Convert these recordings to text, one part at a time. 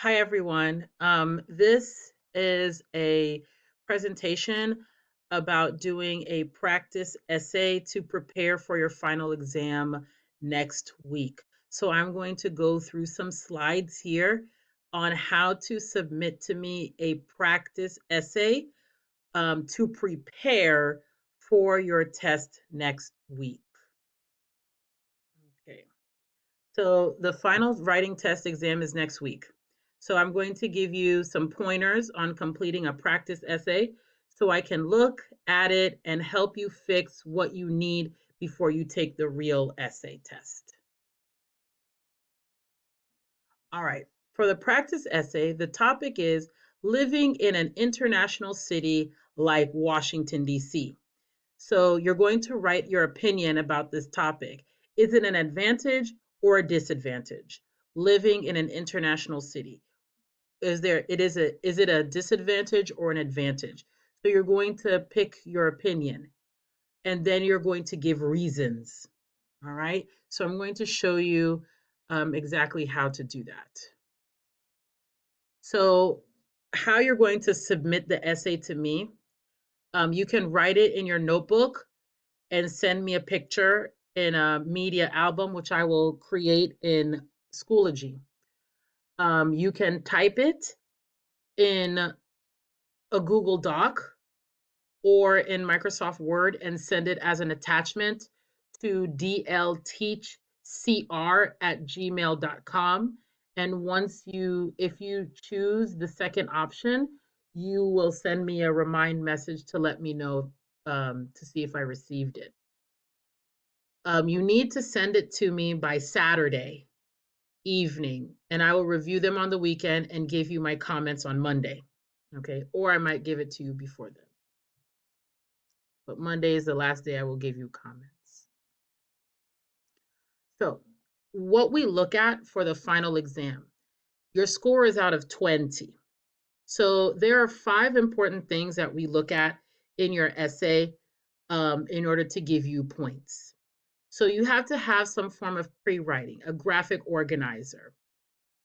Hi, everyone. This is a presentation about doing a practice essay to prepare for your final exam next week. So I'm going to go through some slides here on how to submit to me a practice essay to prepare for your test next week. Okay. So the final writing test exam is next week. So I'm going to give you some pointers on completing a practice essay so I can look at it and help you fix what you need before you take the real essay test. All right. For the practice essay, the topic is living in an international city like Washington, D.C. So you're going to write your opinion about this topic. Is it an advantage or a disadvantage? Living in an international city. Is it a disadvantage or an advantage? So you're going to pick your opinion and then you're going to give reasons. All right. So I'm going to show you exactly how to do that. So, how you're going to submit the essay to me, you can write it in your notebook and send me a picture in a media album, which I will create in Schoology. You can type it in a Google Doc or in Microsoft Word and send it as an attachment to dlteachcr@gmail.com. And if you choose the second option, you will send me a remind message to let me know to see if I received it. You need to send it to me by Saturday evening, and I will review them on the weekend and give you my comments on Monday. Okay, or I might give it to you before then. But Monday is the last day I will give you comments. So, what we look at for the final exam, your score is out of 20. So, there are 5 important things that we look at in your essay in order to give you points. So, you have to have some form of pre writing, a graphic organizer.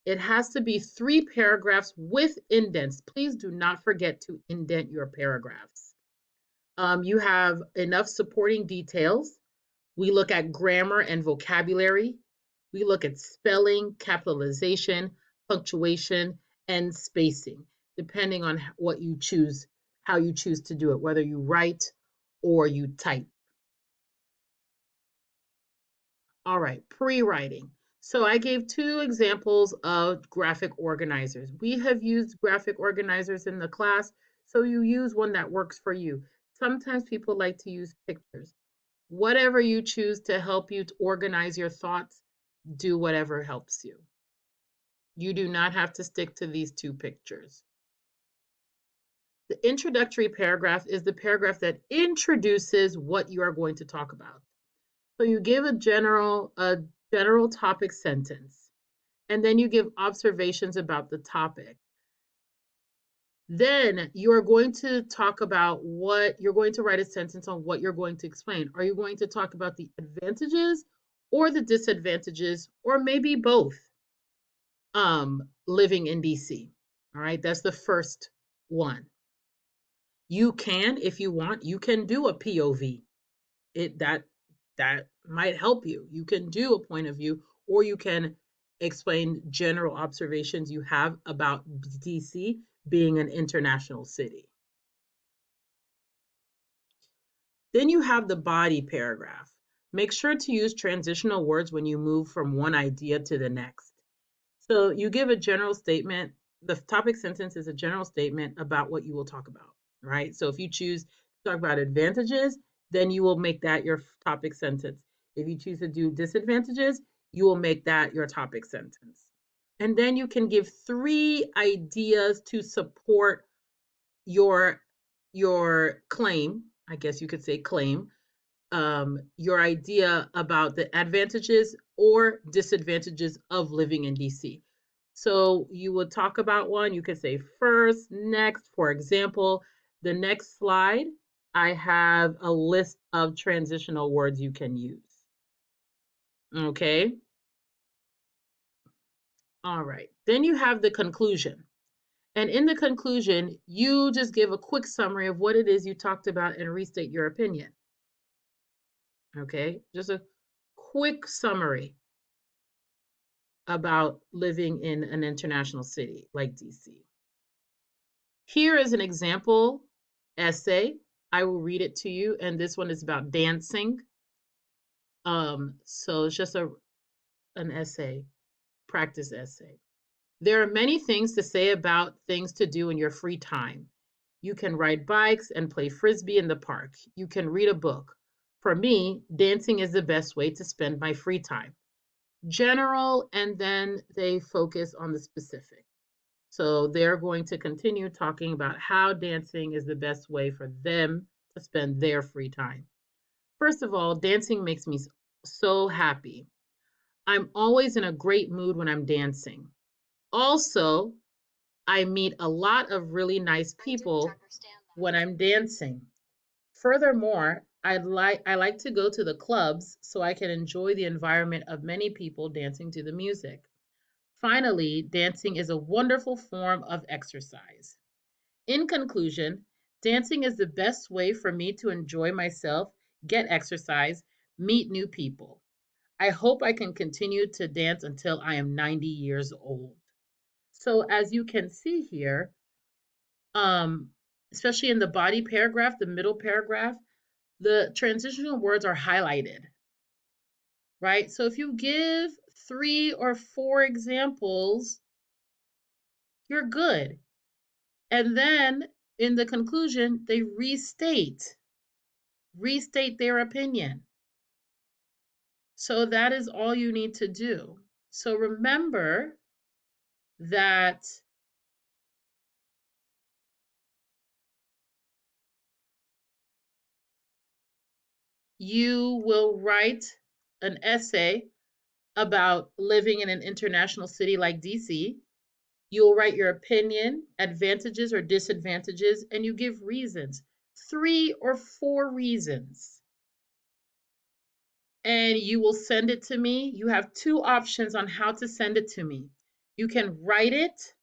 It has to be 3 paragraphs with indents. Please do not forget to indent your paragraphs. You have enough supporting details. We look at grammar and vocabulary. We look at spelling, capitalization, punctuation, and spacing, depending on what you choose, how you choose to do it, whether you write or you type. All right, pre-writing. So I gave 2 examples of graphic organizers. We have used graphic organizers in the class, so you use one that works for you. Sometimes people like to use pictures. Whatever you choose to help you to organize your thoughts, do whatever helps you. You do not have to stick to these 2 pictures. The introductory paragraph is the paragraph that introduces what you are going to talk about. So you give a general topic sentence, and then you give observations about the topic. Then you're going to talk about what you're going to write a sentence on what you're going to explain. Are you going to talk about the advantages or the disadvantages, or maybe both, living in DC? All right, that's the first one. You can, if you want, you can do a POV. That might help you. You can do a point of view, or you can explain general observations you have about DC being an international city. Then you have the body paragraph. Make sure to use transitional words when you move from one idea to the next. So you give a general statement. The topic sentence is a general statement about what you will talk about, right? So if you choose to talk about advantages, then you will make that your topic sentence. If you choose to do disadvantages, you will make that your topic sentence. And then you can give 3 ideas to support your claim, I guess you could say claim, your idea about the advantages or disadvantages of living in DC. So you would talk about one, you could say first, next. For example, the next slide, I have a list of transitional words you can use. Okay. All right. Then you have the conclusion. And in the conclusion, you just give a quick summary of what it is you talked about and restate your opinion. Okay? Just a quick summary about living in an international city like DC. Here is an example essay. I will read it to you, and this one is about dancing. So it's just an essay, practice essay. There are many things to say about things to do in your free time. You can ride bikes and play frisbee in the park. You can read a book. For me, dancing is the best way to spend my free time. General, and then they focus on the specific. So they're going to continue talking about how dancing is the best way for them to spend their free time. First of all, dancing makes me so happy. I'm always in a great mood when I'm dancing. Also, I meet a lot of really nice people when I'm dancing. Furthermore, I like to go to the clubs so I can enjoy the environment of many people dancing to the music. Finally, dancing is a wonderful form of exercise. In conclusion, dancing is the best way for me to enjoy myself, get exercise, meet new people. I hope I can continue to dance until I am 90 years old. So as you can see here, um, especially in the body paragraph, the middle paragraph, the transitional words are highlighted, right? So if you give 3 or 4 examples, you're good. And then in the conclusion, they restate their opinion. So that is all you need to do. So remember that you will write an essay about living in an international city like DC. You'll write your opinion, advantages or disadvantages, and you give reasons, 3 or 4 reasons. And you will send it to me. You have 2 options on how to send it to me. You can write it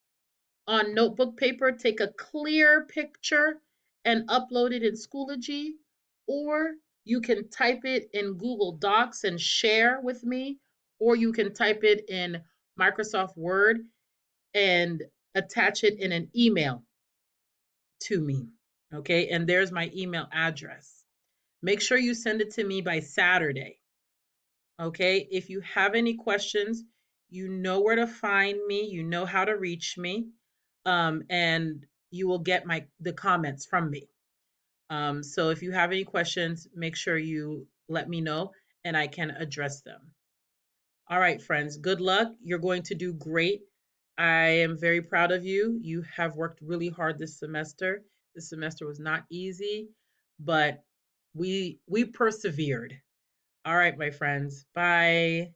on notebook paper, take a clear picture and upload it in Schoology, or you can type it in Google Docs and share with me, or you can type it in Microsoft Word and attach it in an email to me. Okay, and there's my email address. Make sure you send it to me by Saturday. Okay, if you have any questions, you know where to find me, you know how to reach me, and you will get the comments from me. So if you have any questions, make sure you let me know and I can address them. All right, friends, good luck. You're going to do great. I am very proud of you. You have worked really hard this semester. This semester was not easy, but we persevered. All right, my friends. Bye.